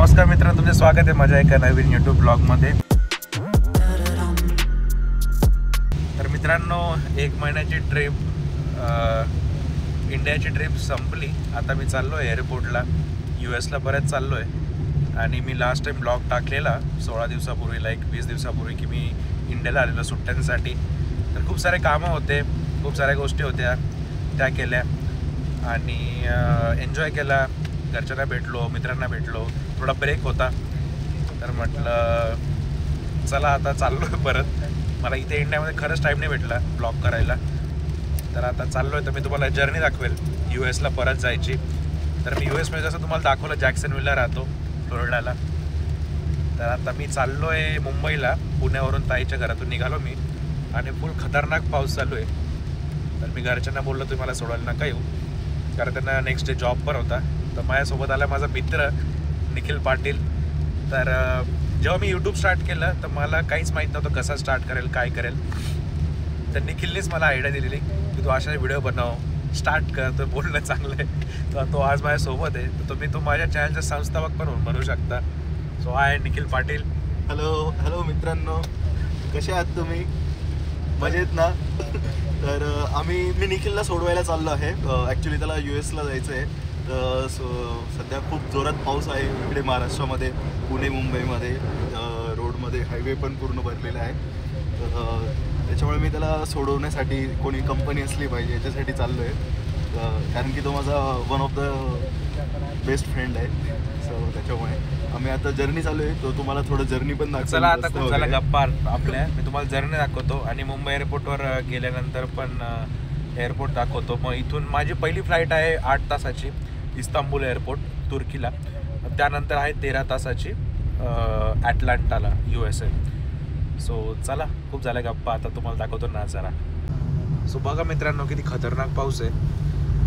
नमस्कार मित्रांनो, तुमचे स्वागत आहे माझ्या एका नवीन यूट्यूब ब्लॉगमध्ये। तर मित्रांनो, 1 महिन्याची ट्रिप, इंडियाची ट्रिप संपली। आता मी चाललो आहे एअरपोर्टला, US ला परत चाललो आहे। आणि मी लास्ट टाइम ब्लॉग टाकलेला 16 दिवसापूर्वी, लाईक 20 दिवसापूर्वी, की मी इंडियाला आलेलो सुट्ट्यांसाठी। तर खूप सारे कामं होते, खूप साऱ्या गोष्टी होत्या, त्या केल्या आणि एन्जॉय केला। घरच्यांना भेटलो, मित्रांना भेटलो, थोडा ब्रेक होता। तर म्हटलं चला आता चाललो आहे परत। मला इथे इंडियामध्ये खरंच टाईम नाही भेटला ब्लॉग करायला, तर आता चाललो आहे। तर मी तुम्हाला जर्नी दाखवेल US ला परत जायची। तर मी US मध्ये जसं तुम्हाला दाखवलं, जॅक्सनविलला राहतो, फ्लोरिडाला। तर आता मी चाललो आहे मुंबईला, पुण्यावरून ताईच्या घरातून निघालो मी, आणि फुल खतरनाक पाऊस चालू आहे। तर मी घरच्यांना बोललो तुम्ही मला सोडायला नका येऊ, कारण त्यांना नेक्स्ट डे जॉब पण होता। तर माझ्यासोबत आला माझा मित्र निखिल पाटील। तर जेव्हा मी यूट्यूब स्टार्ट केलं तर मला काहीच माहीत नव्हतं कसं स्टार्ट करेल, काय करेल। तर निखिलनेच मला आयडिया दिलेली की तू अशा व्हिडिओ बनव, स्टार्ट कर, तर बोलणं चांगलं आहे। तर तो आज माझ्यासोबत आहे, तर तुम्ही माझ्या चॅनलचा संस्थापक पण बनू शकता। सो हाय निखिल पाटील। हॅलो मित्रांनो, कसे आहात तुम्ही? मजेत ना? तर मी निखिलला सोडवायला चाललो आहे। ॲक्च्युली त्याला US ला जायचं आहे। सध्या खूप जोरात पाऊस आहे इकडे महाराष्ट्रामध्ये, पुणे मुंबईमध्ये, रोडमध्ये हायवे पण पूर्ण भरलेला आहे। तर त्याच्यामुळे मी त्याला सोडवण्यासाठी कोणी कंपनी असली पाहिजे याच्यासाठी चाललो आहे, कारण की तो माझा one of the best friend आहे। सो त्याच्यामुळे आम्ही आता जर्नी चालू आहे, तो तुम्हाला थोडं जर्नी पण दाखवतो। चला आता खूप झाला गप्पा आपल्या, मी तुम्हाला जर्नी दाखवतो आणि मुंबई एअरपोर्टवर गेल्यानंतर पण एअरपोर्ट दाखवतो। मग इथून माझी पहिली फ्लाईट आहे 8 तासाची इस्तांबूल एअरपोर्ट तुर्कीला, त्यानंतर आहे 13 तासाची ॲटलांटाला USA। सो चला खूप झाल्या गप्पा, आता तुम्हाला दाखवतो नजारा। सो बघा मित्रांनो, किती खतरनाक पाऊस आहे।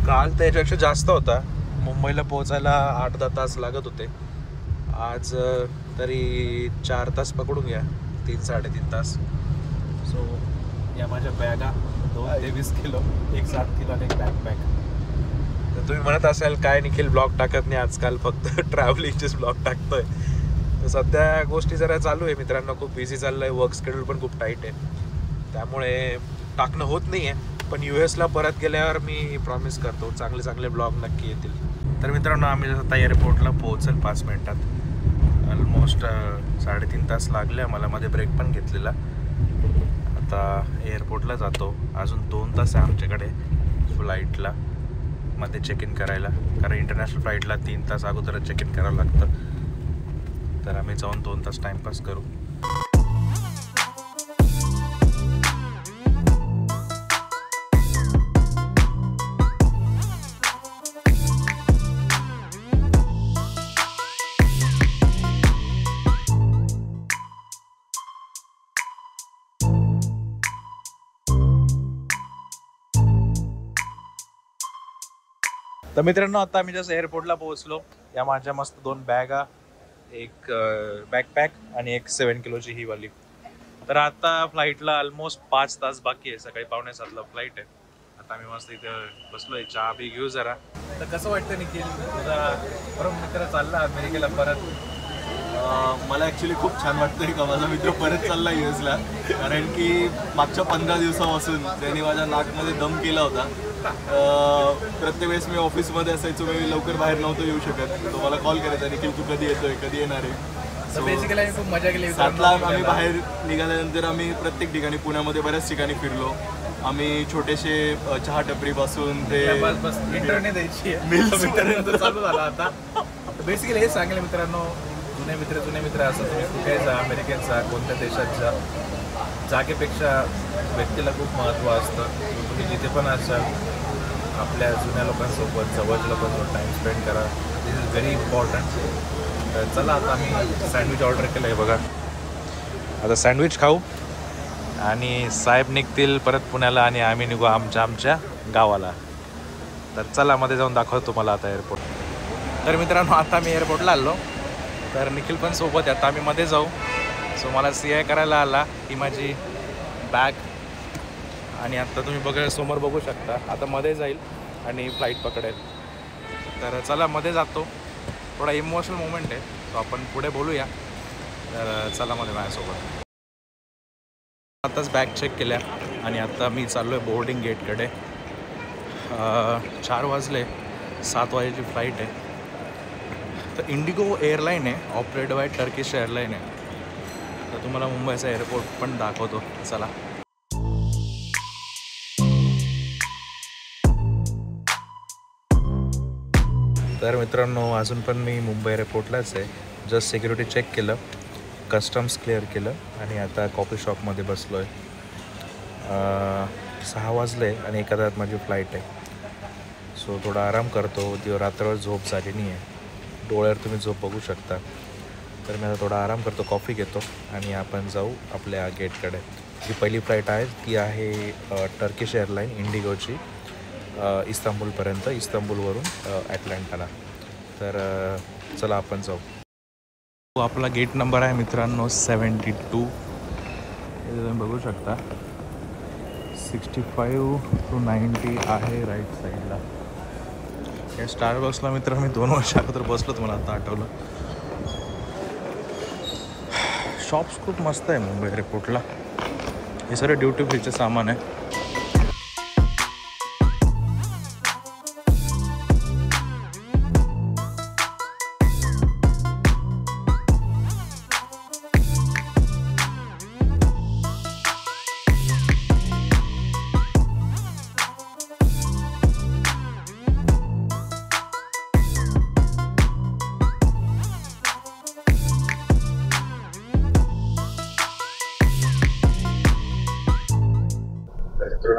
काल त्याच्यापेक्षा जास्त होता, मुंबईला पोहोचायला 8-10 तास लागत होते। आज तरी 4 तास पकडून घ्या, 3-3.5 तास। सो या माझ्या बॅगा, 2 ते 20 किलो, एक 7 किलो आणि एक बॅकपॅक। तर तुम्ही म्हणत असाल काय निखिल ब्लॉग टाकत नाही आजकाल, फक्त ट्रॅव्हलिंगचेच ब्लॉग टाकतोय। तर सध्या गोष्टी जरा चालू आहे मित्रांनो, खूप बिझी चाललं आहे, वर्क शेड्यूल पण खूप टाईट आहे, त्यामुळे टाकणं होत नाही आहे। पण US ला परत गेल्यावर मी प्रॉमिस करतो चांगले चांगले ब्लॉग नक्की येतील। तर मित्रांनो, आम्ही आता एअरपोर्टला पोहोचेल 5 मिनिटात। ऑलमोस्ट 3.5 तास लागले आम्हाला, मध्ये ब्रेक पण घेतलेला। आता एअरपोर्टला जातो, अजून 2 तास आहे आमच्याकडे फ्लाईटला मध्ये चेक इन करायला, कारण इंटरनॅशनल फ्लाईटला 3 तास अगोदरच चेक इन करावं लागतं। तर आम्ही जाऊन 2 तास टाईमपास करू। तर मित्रांनो, आता आम्ही जसं एअरपोर्टला पोहोचलो, या माझ्या मस्त 2 बॅगा, एक बॅकपॅक आणि एक 7 किलोची ही वाली। तर आता फ्लाईटला ऑलमोस्ट 5 तास बाकी आहे, सकाळी 6:45ला फ्लाईट आहे। आता आम्ही मस्त इथं बसलोय, चहा बी घेऊ जरा। तर कसं वाटतं निखिल, तुझा बरोबर मित्र चालला अमेरिकेला परत? मला ॲक्च्युली खूप छान वाटतंय का माझा मित्र परत चालला US ला, कारण की मागच्या 15 दिवसापासून त्याने माझ्या नाकमध्ये दम केला होता। प्रत्येक वेळेस मी ऑफिसमध्ये असायचो, मी लवकर बाहेर नव्हतो येऊ शकत, तो मला कॉल करायचा, निखिल तू कधी येतोय, कधी येणार आहे। बेसिकली आम्ही खूप मजा केली। 7ला आम्ही बाहेर निघाल्यानंतर आम्ही प्रत्येक ठिकाणी, पुण्यामध्ये बऱ्याच ठिकाणी फिरलो आम्ही, छोटेसे चहा टपरीपासून ते इंटरनेट द्यायची मित्रांनो चालू झाला आता। बेसिकली हे सांगेल मित्रांनो, जुने मित्र असं तुम्ही कुठे जा, अमेरिकेत जा, कोणत्या देशात जा, जागेपेक्षा व्यक्तीला खूप महत्त्व असतं। तुम्ही जिथे पण असाल, आपल्या जुन्या लोकांसोबत, जवळच्या लोकांसोबत टाईम स्पेंड करा, दिस इज व्हेरी इम्पॉर्टंट। तर चला आता आम्ही सँडविच ऑर्डर केलं आहे बघा, आता सँडविच खाऊ आणि साहेब निघतील परत पुण्याला आणि आम्ही निघू आमच्या गावाला। तर चला मध्ये जाऊन दाखवतो तुम्हाला आता एअरपोर्ट। तर मित्रांनो, आता मी एअरपोर्टला आलो, तर निखिल पण सोबत आहे, आता आम्ही मध्ये जाऊ। सो मला CI करायला आला, ही माझी बॅग, आणि आता तुम्ही समोर बघू शकता, आता मध्ये जाईल आणि फ्लाईट पकडेल। तर चला मध्ये जातो, थोडा इमोशनल मोमेंट आहे। तो आपण पुढे बोलूया. तर चला मध्ये माझ्यासोबत. आताच बॅग चेक केल्या आणि आता मी चाललो आहे बोर्डिंग गेटकडे. 4 वाजले, 7 वाजेची फ्लाईट आहे. तर इंडिगो एअरलाईन आहे, ऑपरेट बाय टर्किश एअरलाईन आहे. तर तुम्हाला मुंबईचा एअरपोर्ट पण दाखवतो, चला. तर मित्रांनो, अजून पण मी मुंबई एअरपोर्टलाच आहे. जस्ट सिक्युरिटी चेक केलं, कस्टम्स क्लिअर केलं आणि आता कॉफी शॉपमध्ये बसलो आहे. 6 वाजले आणि 1 तासात माझी फ्लाईट आहे. सो थोडा आराम करतो. रात्रभर झोप झाली नाही आहे, डोळ्यावर तुम्ही झोप बघू शकता. तर मी आता थोडा आराम करतो, कॉफी घेतो आणि आपण जाऊ आपल्या गेटकडे. जी पहिली फ्लाईट आहे ती आहे टर्किश एअरलाईन इंडिगोची, इस्तांबूलपर्यंत, इस्तांबूलवरून ॲटलांटाला. तर चला आपण जाऊ. आपला गेट नंबर आहे मित्रांनो 72. हे तुम्ही बघू शकता. 65 to 90 आहे राईट साईडला. या स्टारबक्सला मित्र मी 2 वर्ष अगोदर बसलो, तुम्हाला आता आठवलं. शॉप्स खूप मस्त आहे मुंबई एअरपोर्टला. हे सगळे ड्युटी फ्रीचे सामान आहे.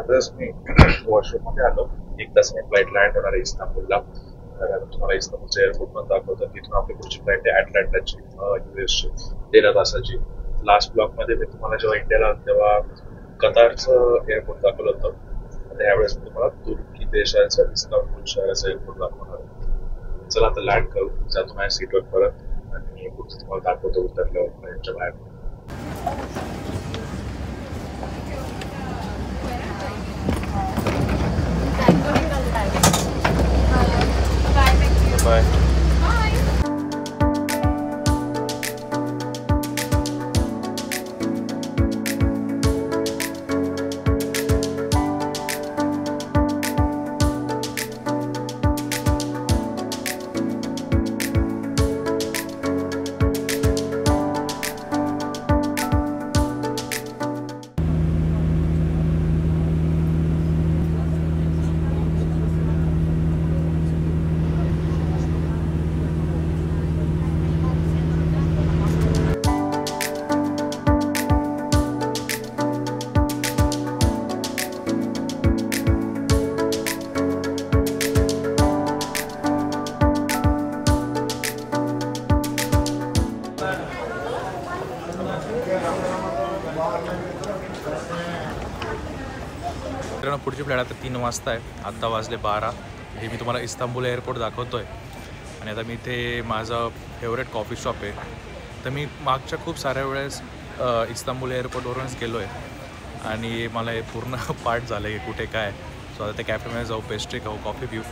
आताच मी वॉशरूममध्ये आलो. 1 तासाने फ्लाईट लँड होणार आहे इस्तांबूलला. तर तुम्हाला इस्तांबूलचं एअरपोर्ट पण दाखवतो. तिथून आपली पुढची फ्लाईट आहे ॲटलांटाची, US ची, 13 तासाची. लास्ट ब्लॉकमध्ये मी तुम्हाला जेव्हा इंडियाला आलो तेव्हा कतारचं एअरपोर्ट दाखवलं होतं. आता यावेळेस मी तुम्हाला तुर्की देशाचं इस्तांबूल शहराचं एअरपोर्ट दाखवणार आहे. चला आता लँड करू, जातो माझ्या सीटवर परत आणि पुढचं तुम्हाला दाखवतो उतरल्यावर फ्लाईटच्या बाहेर. बाय. मित्रांनो, पुढची फ्लाईट आता 3 वाजता आहे. आत्ता वाजले 12. हे मी तुम्हाला इस्तांबूल एअरपोर्ट दाखवतो आहे. आणि आता मी इथे माझं फेवरेट कॉफी शॉप आहे. तर मी मागच्या खूप साऱ्या वेळेस इस्तांबूल एअरपोर्टवरूनच गेलो आहे आणि मला हे पूर्ण पाठ झालं आहे की कुठे काय. सो आता त्या कॅफेमध्ये जाऊ, पेस्ट्री खाऊ, कॉफी पिऊ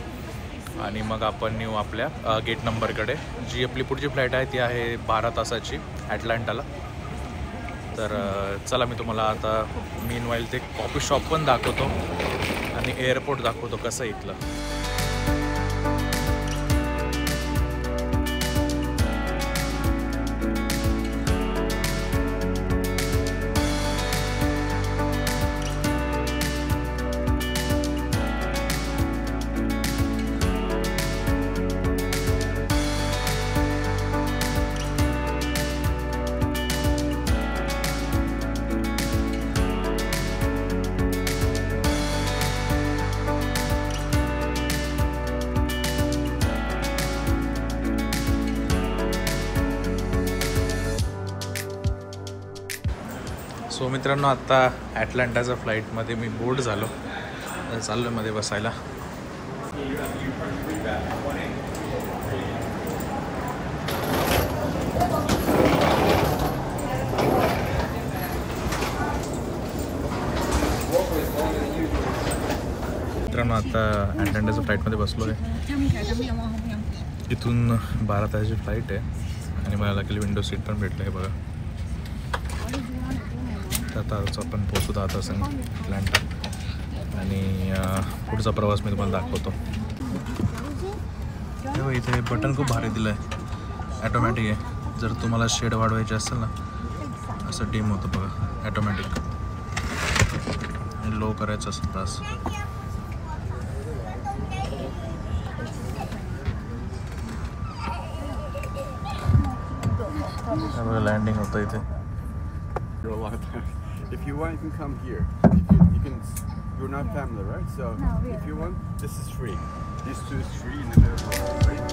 आणि मग आपण नेऊ आपल्या गेट नंबरकडे. जी आपली पुढची फ्लाईट आहे ती आहे 12 तासाची ॲटलांटाला. तर चला मी तुम्हाला आता मीनवाईल ते कॉफी शॉप पण दाखवतो आणि एअरपोर्ट दाखवतो कसं इथलं. सो मित्रांनो, आता ॲटलांटाच्या फ्लाईटमध्ये मी बोर्ड झालो. चाललो मध्ये बसायला. मित्रांनो, आता ॲटलांटाच्या फ्लाईटमध्ये बसलो आहे. इथून 12 तासाची फ्लाईट आहे आणि मला लकीली विंडो सीट पण भेटलं आहे बघा. आताच आपण पोहोचत आहात असं अटलांटा आणि पुढचा प्रवास मी तुम्हाला दाखवतो. तेव्हा इथे बटन खूप भारी दिलं आहे, ॲटोमॅटिक आहे. जर तुम्हाला शेड वाढवायचे असेल ना असं डिम होतं बघा ॲटोमॅटिक, आणि लो करायचं असं तास. बघा लँडिंग होतं इथे. If you want, you can come here. You can. You're not family, right? So No, we if are. you want, this is free. These two is free in the middle. Right?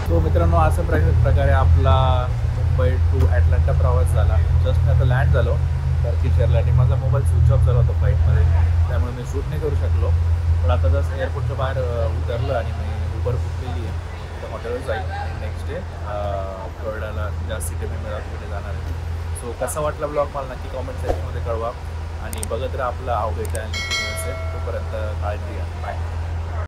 तो मित्रांनो अशा प्रकारे आपला Mumbai to ॲटलांटा प्रवास झाला. Just मी आता land झालो Turkish एअरला आणि माझा मोबाईल स्विच ऑफ झाला होता फ्लाईटमध्ये, त्यामुळे मी शूट नाही करू शकलो. पण आता जस्ट एअरपोर्टच्या बाहेर उतरलं आणि मी उबर बुक केली आहे, तर हॉटेलवर जाईल आणि नेक्स्ट डे फ्लोरिडाला ज्या सिटी मी तिकडे जाणार आहे. सो कसा वाटला ब्लॉग मला नक्की कॉमेंट सेक्शनमध्ये कळवा आणि बघत राहा आपला आवडीचा आणि तोपर्यंत काळजी घ्या. बाय.